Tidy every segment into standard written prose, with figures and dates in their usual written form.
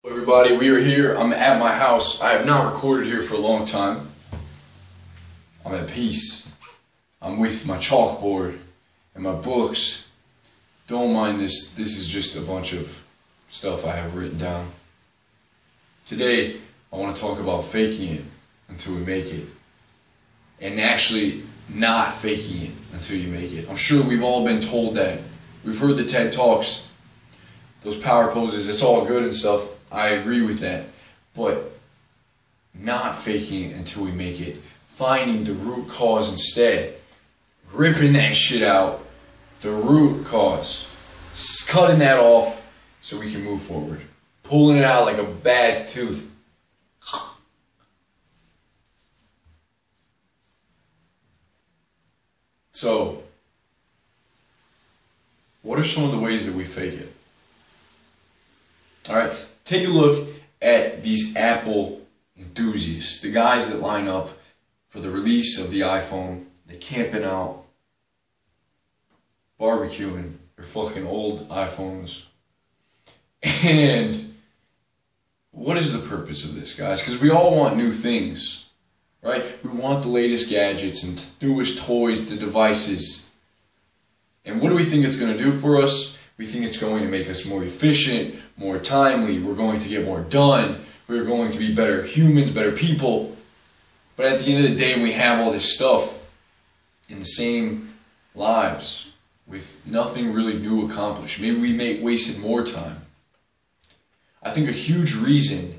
Everybody, we are here. I'm at my house. I have not recorded here for a long time. I'm at peace. I'm with my chalkboard and my books. Don't mind this. This is just a bunch of stuff I have written down. Today, I want to talk about faking it until we make it. And actually not faking it until you make it. I'm sure we've all been told that. We've heard the TED Talks. Those power poses, it's all good and stuff. I agree with that, but not faking it until we make it. Finding the root cause instead. Ripping that shit out. The root cause. Cutting that off so we can move forward. Pulling it out like a bad tooth. So, what are some of the ways that we fake it? Alright, take a look at these Apple enthusiasts, the guys that line up for the release of the iPhone. They're camping out, barbecuing their fucking old iPhones. And what is the purpose of this, guys? Because we all want new things, right? We want the latest gadgets and the newest toys, the devices. And what do we think it's going to do for us? We think it's going to make us more efficient, more timely. We're going to get more done. We're going to be better humans, better people. But at the end of the day, we have all this stuff in the same lives with nothing really new accomplished. Maybe we wasted more time. I think a huge reason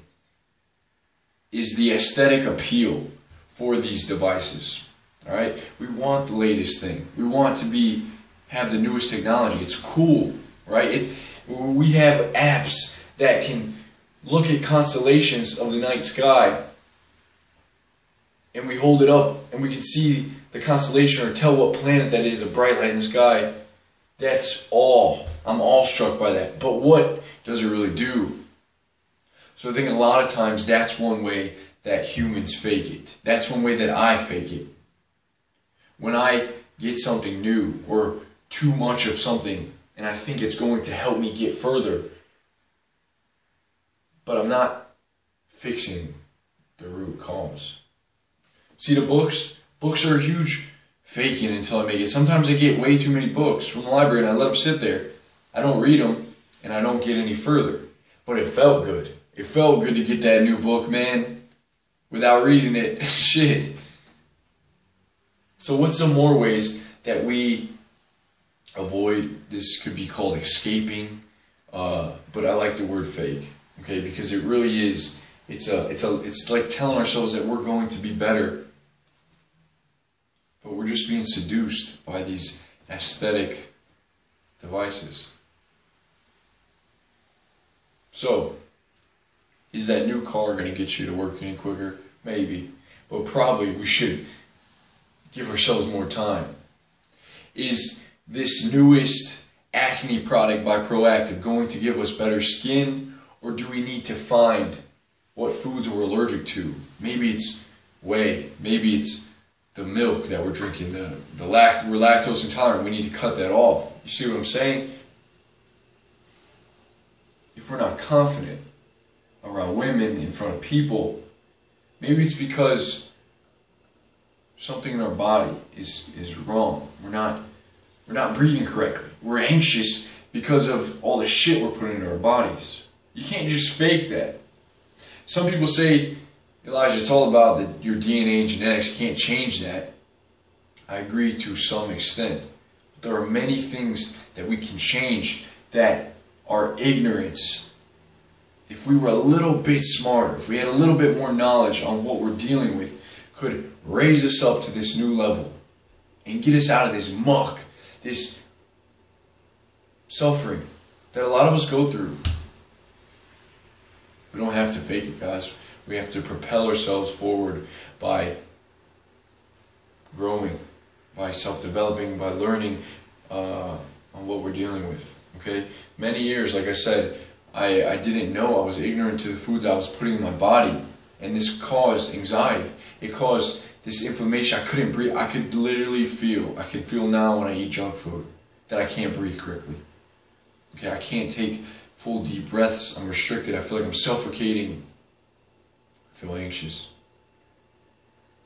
is the aesthetic appeal for these devices. All right, we want the latest thing. We want to have the newest technology. It's cool, right? We have apps that can look at constellations of the night sky, and we hold it up and we can see the constellation or tell what planet that is, a bright light in the sky. That's all. I'm awestruck by that. But what does it really do? So I think a lot of times that's one way that humans fake it. That's one way that I fake it. When I get something new or too much of something and I think it's going to help me get further, but I'm not fixing the root cause. See, the books are a huge faking until I make it. Sometimes I get way too many books from the library and I let them sit there. I don't read them and I don't get any further. But it felt good. It felt good to get that new book, man, without reading it. Shit. So what's some more ways that we avoid? This could be called escaping, but I like the word fake, okay, because it really is. It's like telling ourselves that we're going to be better, but we're just being seduced by these aesthetic devices. So, is that new car going to get you to work any quicker? Maybe, but probably we should give ourselves more time. Is this newest acne product by Proactiv going to give us better skin, or do we need to find what foods we're allergic to? Maybe it's whey, maybe it's the milk that we're drinking, we're lactose intolerant, we need to cut that off. You see what I'm saying? If we're not confident around women, in front of people, maybe it's because something in our body is wrong. We're not breathing correctly. We're anxious because of all the shit we're putting into our bodies. You can't just fake that. Some people say, Elijah, it's all about your DNA and genetics. You can't change that. I agree to some extent. But there are many things that we can change that our ignorance, if we were a little bit smarter, if we had a little bit more knowledge on what we're dealing with, could raise us up to this new level and get us out of this muck, this suffering that a lot of us go through. We don't have to fake it, guys. We have to propel ourselves forward by growing, by self-developing, by learning on what we're dealing with. Okay? Many years, like I said, I didn't know. I was ignorant to the foods I was putting in my body, and this caused anxiety. It caused this inflammation. I couldn't breathe. I could literally feel, I can feel now when I eat junk food that I can't breathe correctly. Okay, I can't take full deep breaths. I'm restricted. I feel like I'm suffocating. I feel anxious.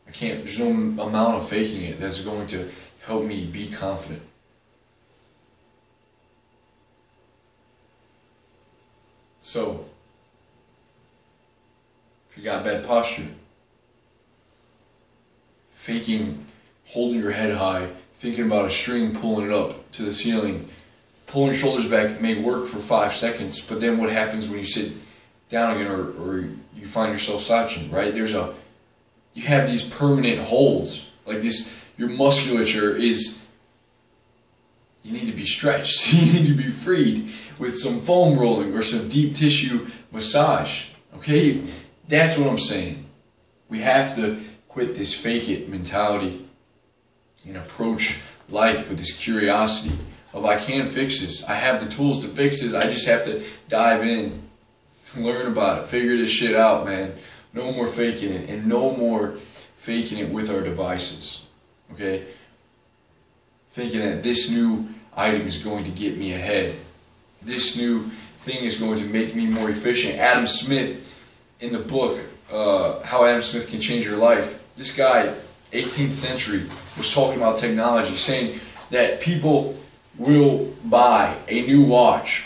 There's no amount of faking it that's going to help me be confident. So, if you got bad posture, faking, holding your head high, thinking about a string, pulling it up to the ceiling, pulling your shoulders back may work for 5 seconds, but then what happens when you sit down again or you find yourself slouching, right? You have these permanent holds, like this, your musculature is, you need to be stretched, you need to be freed with some foam rolling or some deep tissue massage, okay? That's what I'm saying. We have to quit this fake it mentality and approach life with this curiosity of, I can fix this. I have the tools to fix this. I just have to dive in, learn about it, figure this shit out, man. No more faking it, and no more faking it with our devices, okay? Thinking that this new item is going to get me ahead. This new thing is going to make me more efficient. Adam Smith, in the book, How Adam Smith Can Change Your Life, this guy, 18th century, was talking about technology, saying that people will buy a new watch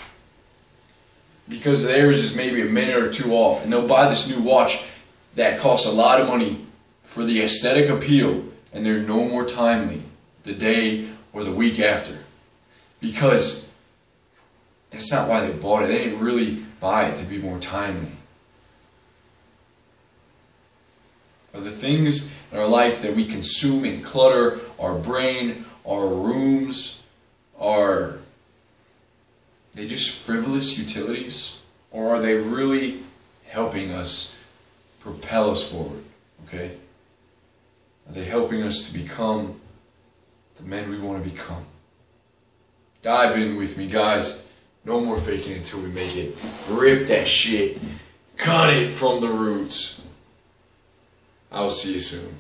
because theirs is maybe a minute or two off, and they'll buy this new watch that costs a lot of money for the aesthetic appeal, and they're no more timely the day or the week after, because that's not why they bought it. They didn't really buy it to be more timely. Are the things in our life that we consume and clutter our brain, our rooms, are they just frivolous utilities? Or are they really helping us propel us forward? Okay? Are they helping us to become the men we want to become? Dive in with me, guys. No more faking until we make it. Rip that shit. Cut it from the roots. I will see you soon.